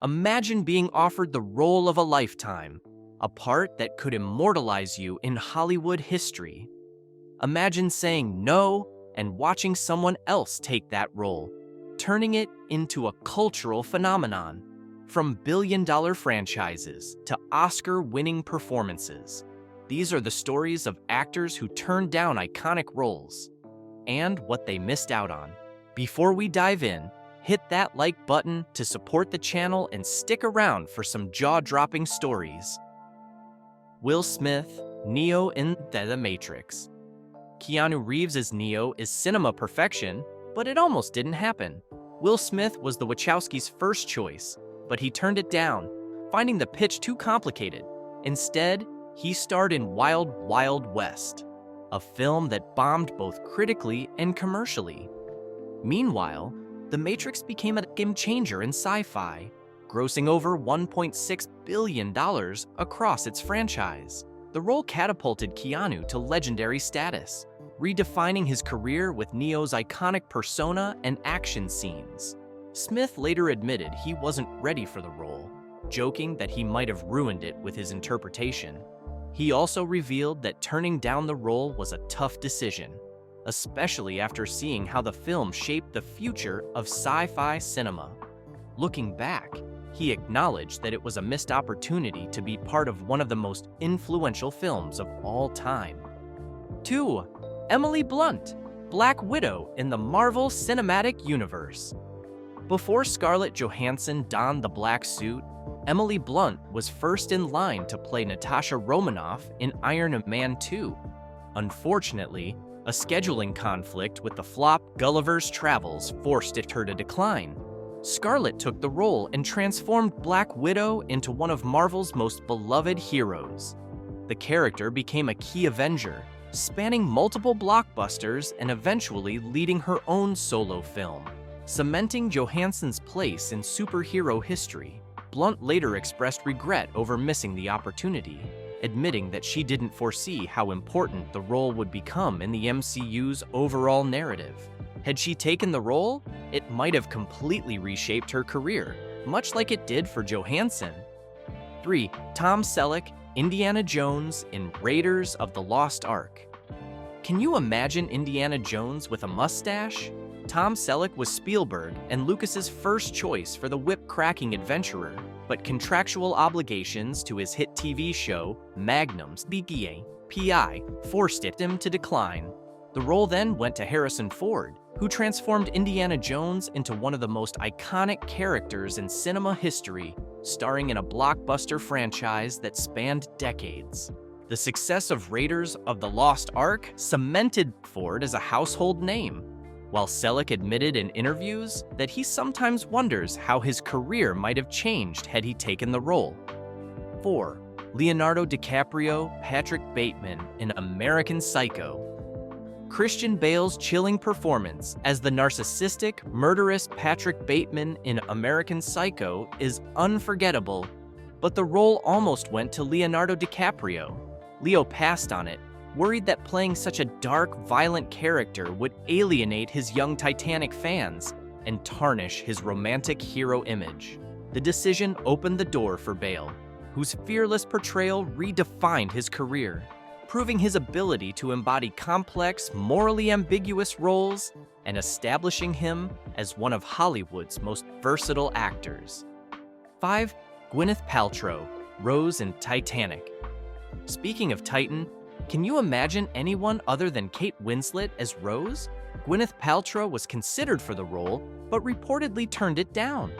Imagine being offered the role of a lifetime, a part that could immortalize you in Hollywood history. Imagine saying no and watching someone else take that role, turning it into a cultural phenomenon. From billion-dollar franchises to Oscar-winning performances, these are the stories of actors who turned down iconic roles and what they missed out on. Before we dive in, hit that like button to support the channel and stick around for some jaw-dropping stories. Will Smith, Neo in The Matrix. Keanu Reeves as Neo is cinema perfection, but it almost didn't happen. Will Smith was the Wachowskis' first choice, but he turned it down, finding the pitch too complicated. Instead, he starred in Wild Wild West, a film that bombed both critically and commercially. Meanwhile, The Matrix became a game-changer in sci-fi, grossing over $1.6 billion across its franchise. The role catapulted Keanu to legendary status, redefining his career with Neo's iconic persona and action scenes. Smith later admitted he wasn't ready for the role, joking that he might have ruined it with his interpretation. He also revealed that turning down the role was a tough decision, especially after seeing how the film shaped the future of sci-fi cinema. Looking back, he acknowledged that it was a missed opportunity to be part of one of the most influential films of all time. 2. Emily Blunt, Black Widow in the Marvel Cinematic Universe. Before Scarlett Johansson donned the black suit, Emily Blunt was first in line to play Natasha Romanoff in Iron Man 2. Unfortunately, a scheduling conflict with the flop Gulliver's Travels forced her to decline. Scarlett took the role and transformed Black Widow into one of Marvel's most beloved heroes. The character became a key Avenger, spanning multiple blockbusters and eventually leading her own solo film, cementing Johansson's place in superhero history. Blunt later expressed regret over missing the opportunity, admitting that she didn't foresee how important the role would become in the MCU's overall narrative. Had she taken the role, it might have completely reshaped her career, much like it did for Johansson. 3. Tom Selleck, Indiana Jones in Raiders of the Lost Ark. Can you imagine Indiana Jones with a mustache? Tom Selleck was Spielberg and Lucas's first choice for the whip-cracking adventurer, but contractual obligations to his hit TV show, Magnum's P.I., forced him to decline. The role then went to Harrison Ford, who transformed Indiana Jones into one of the most iconic characters in cinema history, starring in a blockbuster franchise that spanned decades. The success of Raiders of the Lost Ark cemented Ford as a household name, while Selleck admitted in interviews that he sometimes wonders how his career might have changed had he taken the role. 4. Leonardo DiCaprio, Patrick Bateman in American Psycho. Christian Bale's chilling performance as the narcissistic, murderous Patrick Bateman in American Psycho is unforgettable, but the role almost went to Leonardo DiCaprio. Leo passed on it, worried that playing such a dark, violent character would alienate his young Titanic fans and tarnish his romantic hero image. The decision opened the door for Bale, whose fearless portrayal redefined his career, proving his ability to embody complex, morally ambiguous roles and establishing him as one of Hollywood's most versatile actors. 5. Gwyneth Paltrow, Rose in Titanic. Speaking of Titan, can you imagine anyone other than Kate Winslet as Rose? Gwyneth Paltrow was considered for the role, but reportedly turned it down,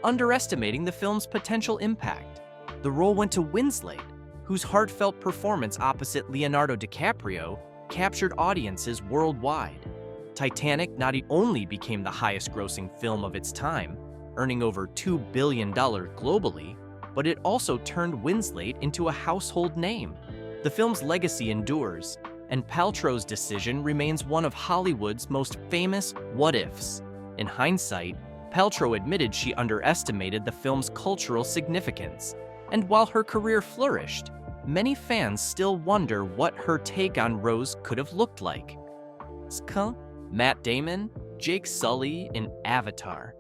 underestimating the film's potential impact. The role went to Winslet, whose heartfelt performance opposite Leonardo DiCaprio captured audiences worldwide. Titanic not only became the highest-grossing film of its time, earning over $2 billion globally, but it also turned Winslet into a household name. The film's legacy endures, and Paltrow's decision remains one of Hollywood's most famous what-ifs. In hindsight, Paltrow admitted she underestimated the film's cultural significance, and while her career flourished, many fans still wonder what her take on Rose could have looked like. Matt Damon, Jake Sully in Avatar.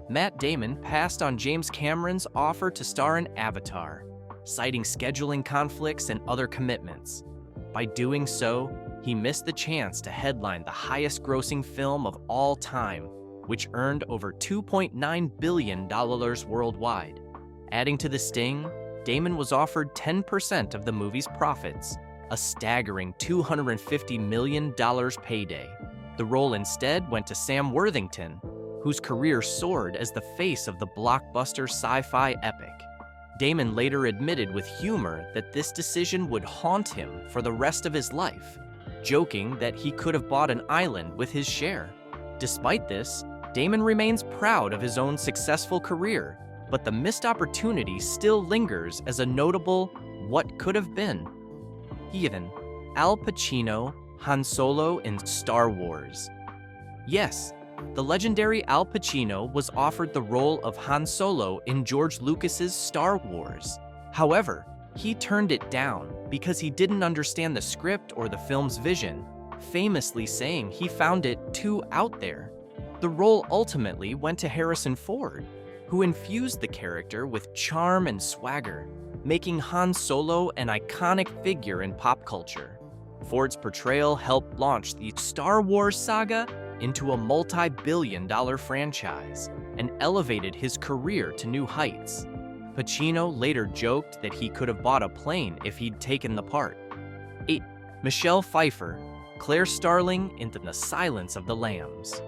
Matt Damon passed on James Cameron's offer to star in Avatar, citing scheduling conflicts and other commitments. By doing so, he missed the chance to headline the highest-grossing film of all time, which earned over $2.9 billion worldwide. Adding to the sting, Damon was offered 10% of the movie's profits, a staggering $250 million payday. The role instead went to Sam Worthington, whose career soared as the face of the blockbuster sci-fi epic. Damon later admitted with humor that this decision would haunt him for the rest of his life, joking that he could have bought an island with his share. Despite this, Damon remains proud of his own successful career, but the missed opportunity still lingers as a notable what could have been. Even Al Pacino, Han Solo in Star Wars. Yes, the legendary Al Pacino was offered the role of Han Solo in George Lucas's Star Wars. However, he turned it down because he didn't understand the script or the film's vision, famously saying he found it too out there. The role ultimately went to Harrison Ford, who infused the character with charm and swagger, making Han Solo an iconic figure in pop culture. Ford's portrayal helped launch the Star Wars saga into a multi-billion-dollar franchise and elevated his career to new heights. Pacino later joked that he could have bought a plane if he'd taken the part. 8. Michelle Pfeiffer, Claire Starling in The Silence of the Lambs.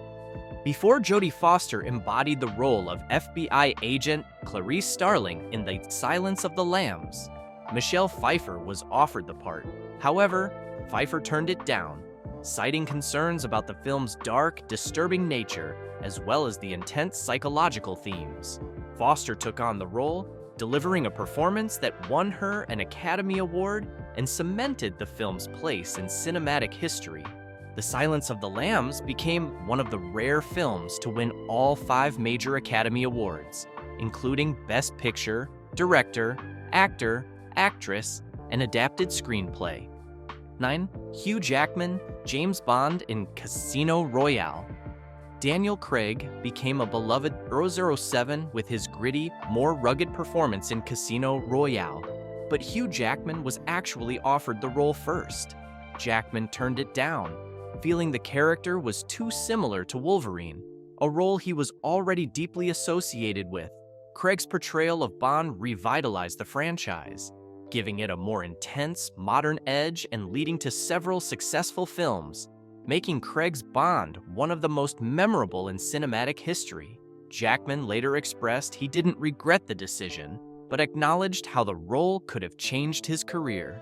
Before Jodie Foster embodied the role of FBI agent Clarice Starling in The Silence of the Lambs, Michelle Pfeiffer was offered the part. However, Pfeiffer turned it down, citing concerns about the film's dark, disturbing nature as well as the intense psychological themes. Foster took on the role, delivering a performance that won her an Academy Award and cemented the film's place in cinematic history. The Silence of the Lambs became one of the rare films to win all 5 major Academy Awards, including Best Picture, Director, Actor, Actress, and Adapted Screenplay. 9. Hugh Jackman, James Bond in Casino Royale. Daniel Craig became a beloved 007 with his gritty, more rugged performance in Casino Royale, but Hugh Jackman was actually offered the role first. Jackman turned it down, feeling the character was too similar to Wolverine, a role he was already deeply associated with. Craig's portrayal of Bond revitalized the franchise, giving it a more intense, modern edge and leading to several successful films, making Craig's Bond one of the most memorable in cinematic history. Jackman later expressed he didn't regret the decision, but acknowledged how the role could have changed his career.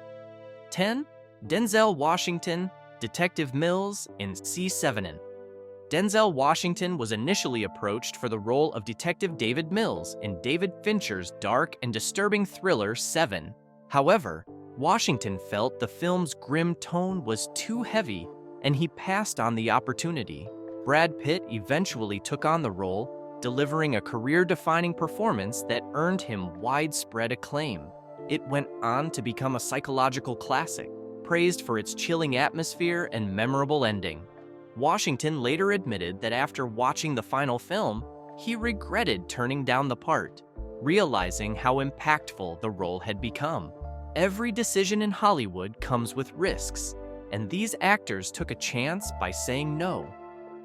10. Denzel Washington, Detective Mills in C7. Denzel Washington was initially approached for the role of Detective David Mills in David Fincher's dark and disturbing thriller 7. However, Washington felt the film's grim tone was too heavy, and he passed on the opportunity. Brad Pitt eventually took on the role, delivering a career-defining performance that earned him widespread acclaim. It went on to become a psychological classic, praised for its chilling atmosphere and memorable ending. Washington later admitted that after watching the final film, he regretted turning down the part, realizing how impactful the role had become. Every decision in Hollywood comes with risks, and these actors took a chance by saying no.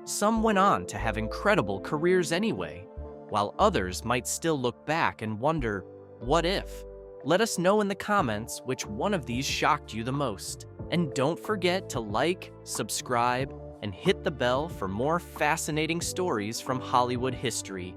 Some went on to have incredible careers anyway, while others might still look back and wonder, what if? Let us know in the comments which one of these shocked you the most. And don't forget to like, subscribe, and hit the bell for more fascinating stories from Hollywood history.